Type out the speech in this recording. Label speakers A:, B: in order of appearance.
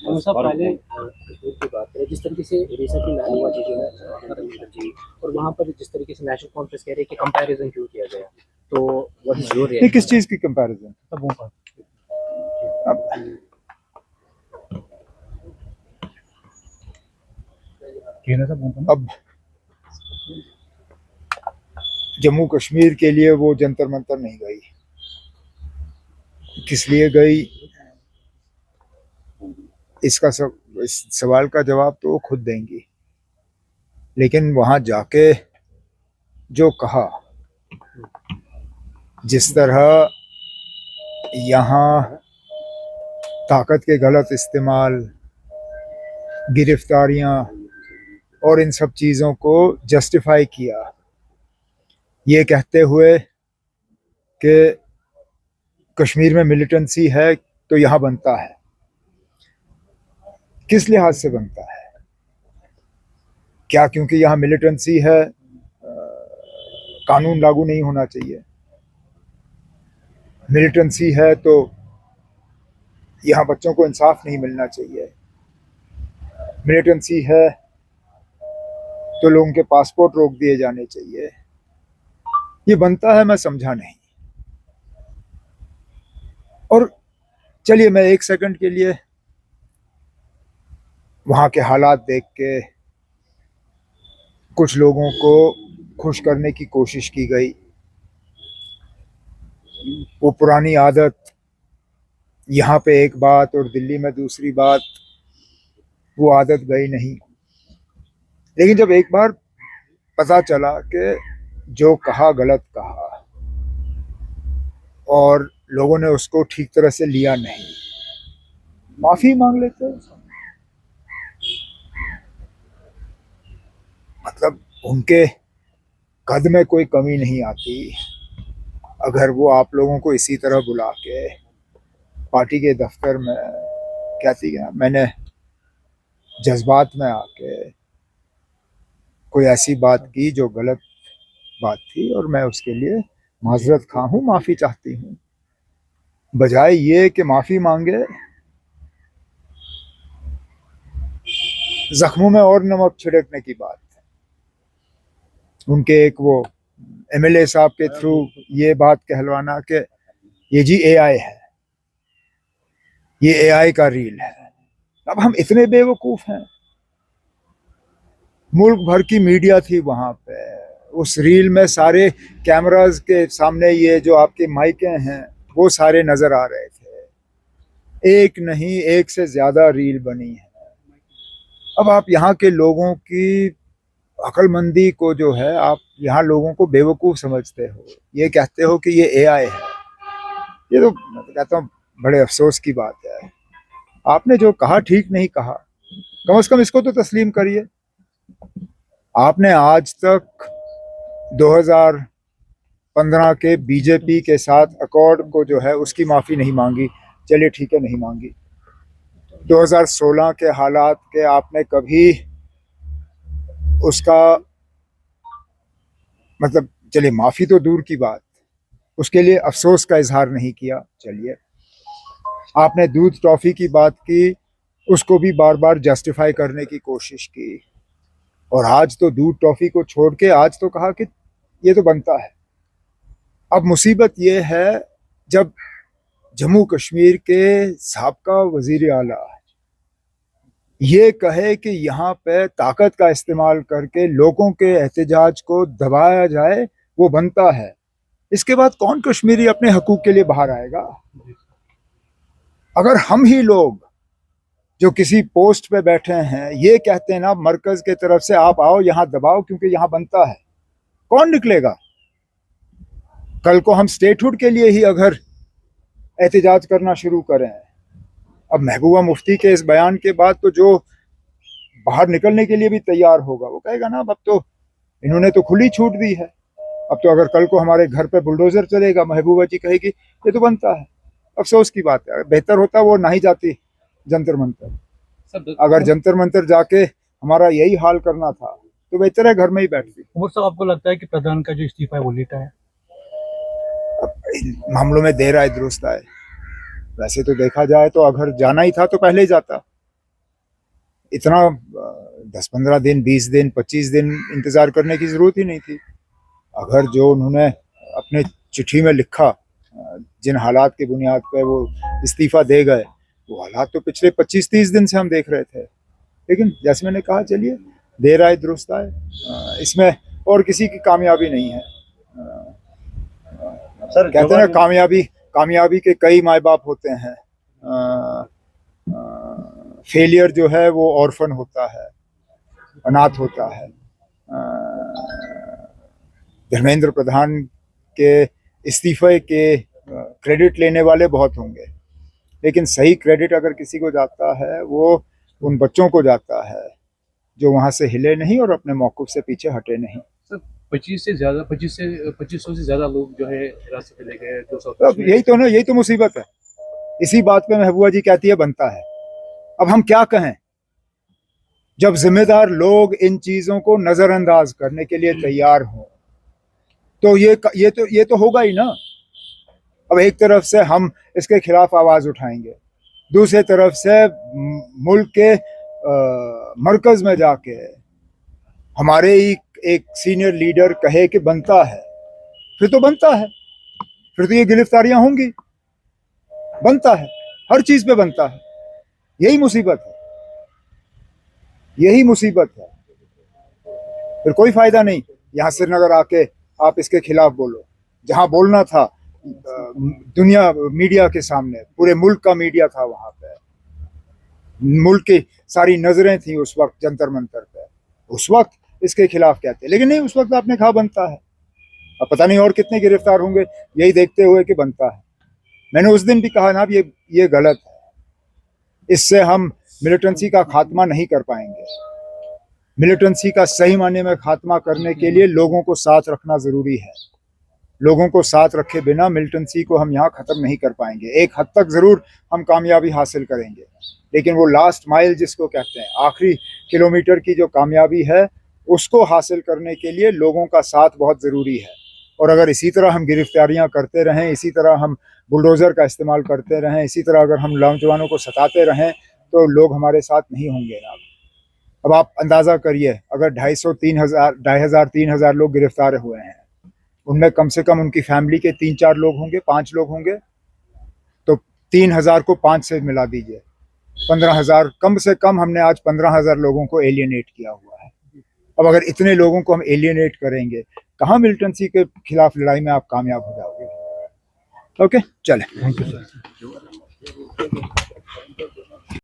A: साहब पहले कश्मीर की बात करें, जिस तरीके से रिसेंटली हुआ जी और वहाँ पर जिस तरीके से नेशनल कॉन्फ्रेंस कह रही है कि कंपैरिजन क्यों किया गया, तो व्हाट इज योर
B: नहीं, किस चीज की कंपैरिजन? अब अब जम्मू कश्मीर के लिए वो जंतर मंतर नहीं गई, किस लिए गई इसका इस सवाल का जवाब तो वो खुद देंगी। लेकिन वहां जाके जो कहा, जिस तरह यहाँ ताकत के गलत इस्तेमाल, गिरफ्तारियां और इन सब चीज़ों को जस्टिफाई किया, ये कहते हुए कि कश्मीर में मिलिटेंसी है तो यहाँ बनता है। किस लिहाज से बनता है? क्या क्योंकि यहाँ मिलिटेंसी है कानून लागू नहीं होना चाहिए? मिलिटेंसी है तो यहाँ बच्चों को इंसाफ नहीं मिलना चाहिए? मिलिटेंसी है तो लोगों के पासपोर्ट रोक दिए जाने चाहिए? ये बनता है, मैं समझा नहीं। और चलिए मैं एक सेकंड के लिए वहां के हालात देख के कुछ लोगों को खुश करने की कोशिश की गई। वो पुरानी आदत, यहाँ पे एक बात और दिल्ली में दूसरी बात, वो आदत गई नहीं। लेकिन जब एक बार पता चला कि जो कहा गलत कहा और लोगों ने उसको ठीक तरह से लिया नहीं, माफी मांग लेते। मतलब उनके कद में कोई कमी नहीं आती अगर वो आप लोगों को इसी तरह बुला के पार्टी के दफ्तर में कहती है मैंने जज्बात में आके कोई ऐसी बात की जो गलत बात थी और मैं उसके लिए माजरत खा हूँ, माफी चाहती हूँ, बजाय ये कि माफी मांगे, जख्मों में और नमक छिड़कने की बात। उनके एक वो एमएलए साहब के थ्रू ये बात कहलवाना कि ये जी एआई है, ये एआई का रील है। अब हम इतने बेवकूफ हैं, मुल्क भर की मीडिया थी वहां पे, उस रील में सारे कैमरास के सामने ये जो आपके माइकें हैं वो सारे नजर आ रहे थे। एक नहीं, एक से ज्यादा रील बनी है। अब आप यहाँ के लोगों की अक्लमंदी को जो है, आप यहाँ लोगों को बेवकूफ समझते हो, ये कहते हो कि ये एआई है। ये तो मैं तो कहता हूँ बड़े अफसोस की बात है। आपने जो कहा ठीक नहीं कहा, कम से कम इसको तो तस्लीम करिए। आपने आज तक 2015 के बीजेपी के साथ अकॉर्ड को जो है उसकी माफी नहीं मांगी, चलिए ठीक है नहीं मांगी। 2016 के हालात के आपने कभी उसका मतलब, चलिए माफी तो दूर की बात, उसके लिए अफसोस का इजहार नहीं किया। चलिए आपने दूध टॉफी की बात की, उसको भी बार बार जस्टिफाई करने की कोशिश की, और आज तो दूध टॉफी को छोड़ के आज तो कहा कि ये तो बनता है। अब मुसीबत ये है जब जम्मू कश्मीर के साबका वजीर आला ये कहे कि यहाँ पे ताकत का इस्तेमाल करके लोगों के एहतजाज को दबाया जाए, वो बनता है। इसके बाद कौन कश्मीरी अपने हकूक के लिए बाहर आएगा? अगर हम ही लोग जो किसी पोस्ट पे बैठे हैं ये कहते हैं ना मरकज के तरफ से आप आओ यहाँ दबाओ क्योंकि यहाँ बनता है, कौन निकलेगा? कल को हम स्टेटहुड के लिए ही अगर एहतजाज करना शुरू करें, अब महबूबा मुफ्ती के इस बयान के बाद तो जो बाहर निकलने के लिए भी तैयार होगा वो कहेगा ना अब तो इन्होंने तो खुली छूट दी है, अब तो अगर कल को हमारे घर पे बुलडोजर चलेगा, महबूबा जी कहेगी ये तो बनता है। अफसोस की बात है, बेहतर होता वो ना ही जाती जंतर मंतर। अगर जंतर मंतर जाके हमारा यही हाल करना था तो बेहतर है घर में ही बैठती।
C: उमर साहब, आपको लगता है कि प्रधान का जो इस्तीफा है वो लेटा है?
B: अब इन मामलों में देर आए दुरुस्त आए। वैसे तो देखा जाए तो अगर जाना ही था तो पहले ही जाता। इतना 10-15 दिन, 20 दिन, 25 दिन इंतजार करने की जरूरत ही नहीं थी। अगर जो उन्होंने अपने चिट्ठी में लिखा, जिन हालात की बुनियाद पर वो इस्तीफा दे गए, वो हालात तो पिछले 25-30 दिन से हम देख रहे थे। लेकिन जैसे मैंने कहा, चलिए देर आए दुरुस्त आए, इसमें और किसी की कामयाबी नहीं है।
C: सर
B: कहते हैं ना, कामयाबी के कई माँ बाप होते हैं। फेलियर जो है वो ऑर्फन होता है, अनाथ होता है। धर्मेंद्र प्रधान के इस्तीफे के क्रेडिट लेने वाले बहुत होंगे, लेकिन सही क्रेडिट अगर किसी को जाता है वो उन बच्चों को जाता है जो वहां से हिले नहीं और अपने मौक़िफ़ से पीछे हटे नहीं।
C: 2500 से ज्यादा लोग जो है हिरासत में ले गए।
B: अब यही तो मुसीबत है। इसी बात पे महबूबा जी कहती है बनता है। अब हम क्या कहें, जब जिम्मेदार लोग इन चीजों को नजरअंदाज करने के लिए तैयार हों तो ये तो होगा ही ना। अब एक तरफ से हम इसके खिलाफ आवाज उठाएंगे, दूसरे तरफ से मुल्क के मरकज में जाके हमारे ही एक सीनियर लीडर कहे कि बनता है, फिर तो बनता है, फिर तो ये गिरफ्तारियां होंगी। बनता है, हर चीज पे बनता है। यही मुसीबत है, यही मुसीबत है। फिर कोई फायदा नहीं यहाँ श्रीनगर आके आप इसके खिलाफ बोलो। जहां बोलना था दुनिया मीडिया के सामने, पूरे मुल्क का मीडिया था वहां पे, मुल्क की सारी नजरें थी उस वक्त जंतर मंतर पे, उस वक्त इसके खिलाफ कहते। लेकिन नहीं, उस वक्त आपने कहा बनता है। अब पता नहीं और कितने गिरफ्तार होंगे यही देखते हुए कि बनता है। मैंने उस दिन भी कहा ना, ये गलत है। इससे हम मिलिटेंसी का खात्मा नहीं कर पाएंगे। मिलिटेंसी का सही मायने में खात्मा करने के लिए लोगों को साथ रखना जरूरी है। लोगों को साथ रखे बिना मिलिटेंसी को हम यहाँ खत्म नहीं कर पाएंगे। एक हद तक जरूर हम कामयाबी हासिल करेंगे, लेकिन वो लास्ट माइल जिसको कहते हैं, आखिरी किलोमीटर की जो कामयाबी है, उसको हासिल करने के लिए लोगों का साथ बहुत ज़रूरी है। और अगर इसी तरह हम गिरफ्तारियां करते रहें, इसी तरह हम बुलडोज़र का इस्तेमाल करते रहें, इसी तरह अगर हम नौजवानों को सताते रहें, तो लोग हमारे साथ नहीं होंगे ना। अब आप अंदाज़ा करिए, अगर 2,500-3,000 लोग गिरफ्तार हुए हैं, उनमें कम से कम उनकी फैमिली के 3-4 लोग होंगे, 5 लोग होंगे, तो 3,000 को 5 से मिला दीजिए, 15,000। कम से कम हमने आज 15,000 लोगों को एलियनेट किया हुआ है। अब अगर इतने लोगों को हम एलियनेट करेंगे, कहाँ मिलिटेंसी के खिलाफ लड़ाई में आप कामयाब हो जाओगे। ओके, चले।
C: Thank you sir.